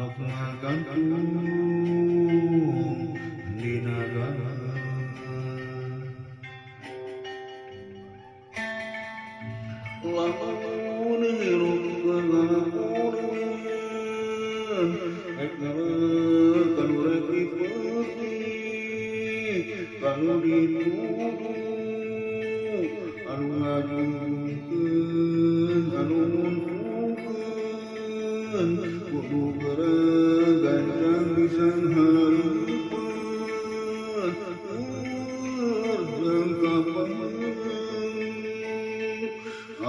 sok ngagantung di nagara lamun hirup kalakunan kan urek dipetik kanu dituduh anu ngajungkeun anu munculkeun kudu beragancang pisan hareupeun urang kapan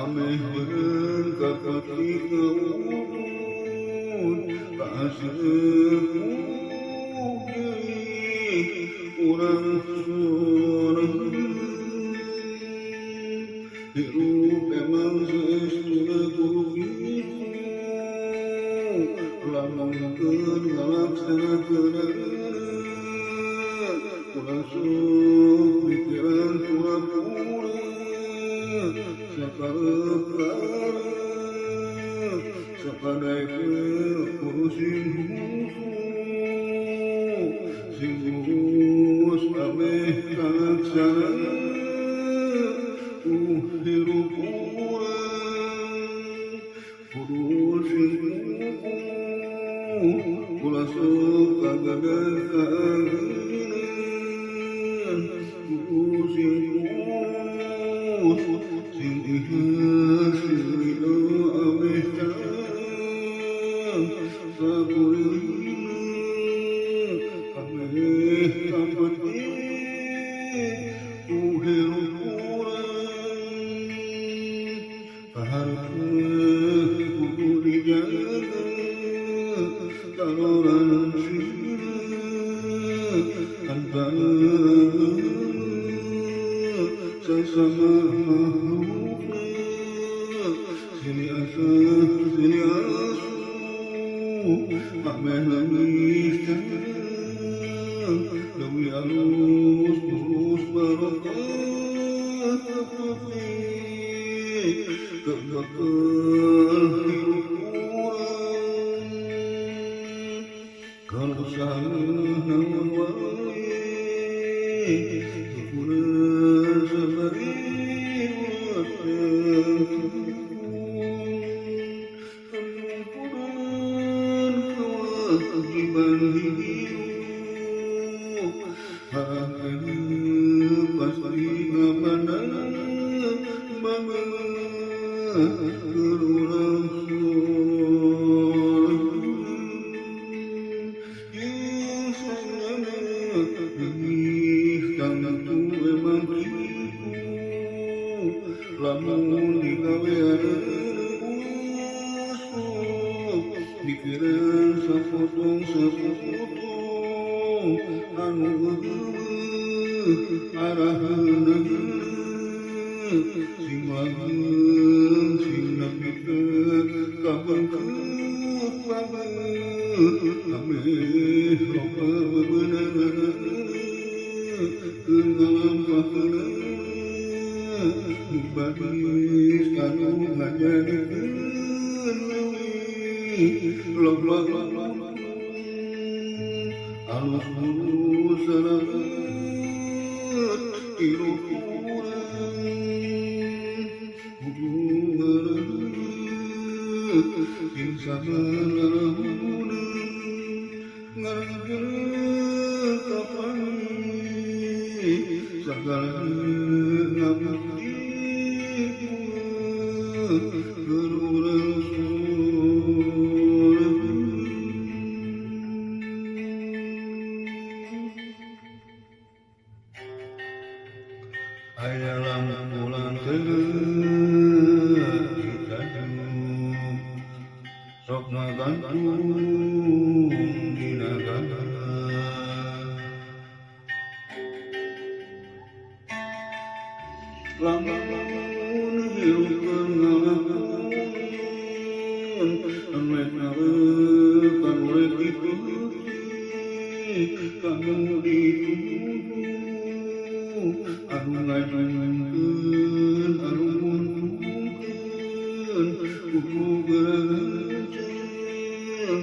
ameh beureun ka ketika udun kaaseup urang soreng hirup emang saestuna kudu kitu lamunkeun ngalaksanakeun urang sok pikiran pura-pura sakarep sakadaekeun kurusin musuh sing ngurus ameh kalaksana hirup urang kudu sing ulah sok kagadean kudu sing sing ihas sing ridho ameh cang sakurina ameh kampeti ku hirup urang kaharep kudu dijaga kaloran sieun antara sesama makhlukna sini asa sini asu ameh nangis deui alus terus barokah seperti kebekel hirup urang kalau salah naon wae kukureun sabari kukureun kewajiban hidup hareup pasti ngabandang banget urang lamun digawean busuk pikiran sapotong anu araheun sing langeun sing napikeun kabengkeut banget ameh loba bebeunang keun ngalampaheun badis kanu ngajadikeun leuwih loba alus mulus sarageut hirup urang kudu ngareut sing sabarahunang ngareut kapan sagala ngabukti aya lampulan teu kita sok ngagantung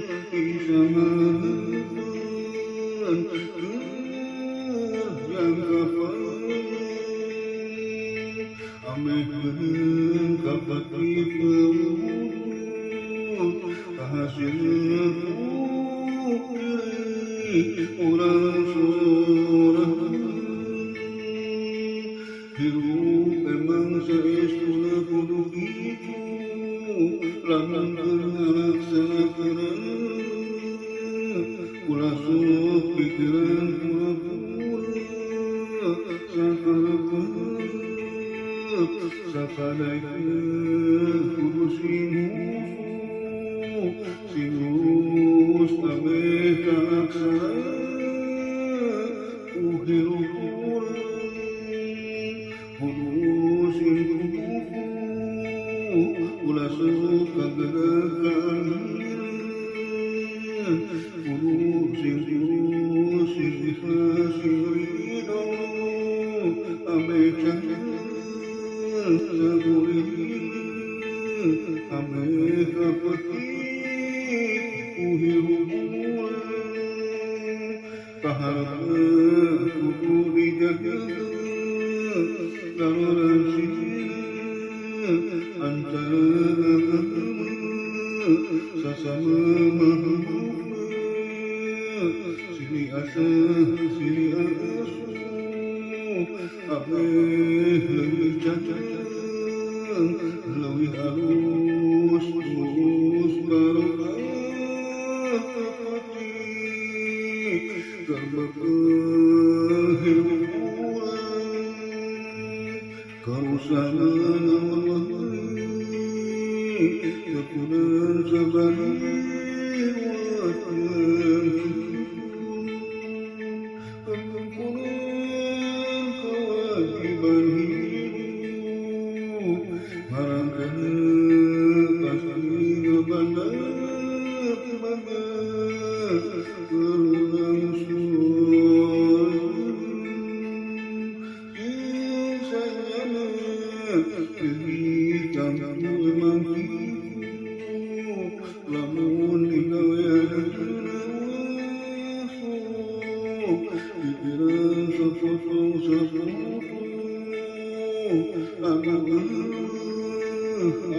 bisa menemukan yang kapan ameh kapan kita hasil orang seorang hirup emang seistuna kudu gitu lamun laksanakeun ulah sok pikiran pura-pura sakarep sakadaikeun kudu singus ameh kalaksana ku hirup urang kudu ulah sok kagerakan urusin ikhlas ridho ameh ameh kapetik ku hirup kaharep kudu dijaga toleransi antara sesama makhluk sini asa sini asu abeh leuwih cacang leuwih halus tulus barokah hati terberkah hirup urang karusana kepunan sabari kemampunan kewajiban hidup marangkana pasti ngebandar kerunang sanyana kehitam memang lamun digawean pikiran sefoto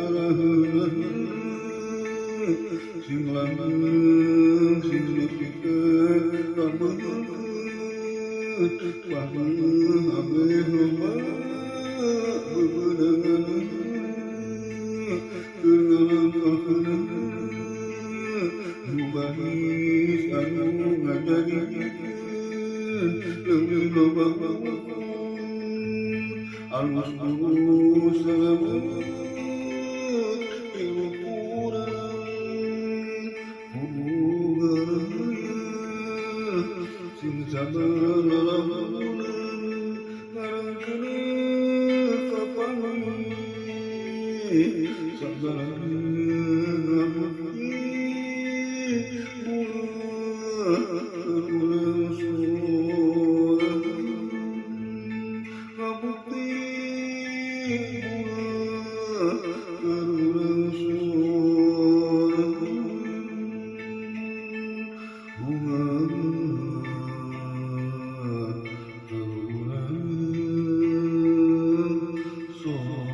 arahan sing langgeng sing dipikat kabeut pahmen abeh loba bebedangan keunalangkahkeun nubanis anu ngajadikeun leuwih loba alus bulus salamet hirup urang kudu garaya sing sabar lalamunan ngarangkeun kapani sabar ngabukti urang sorang ngabukti urang sorang Muhammad urang sorang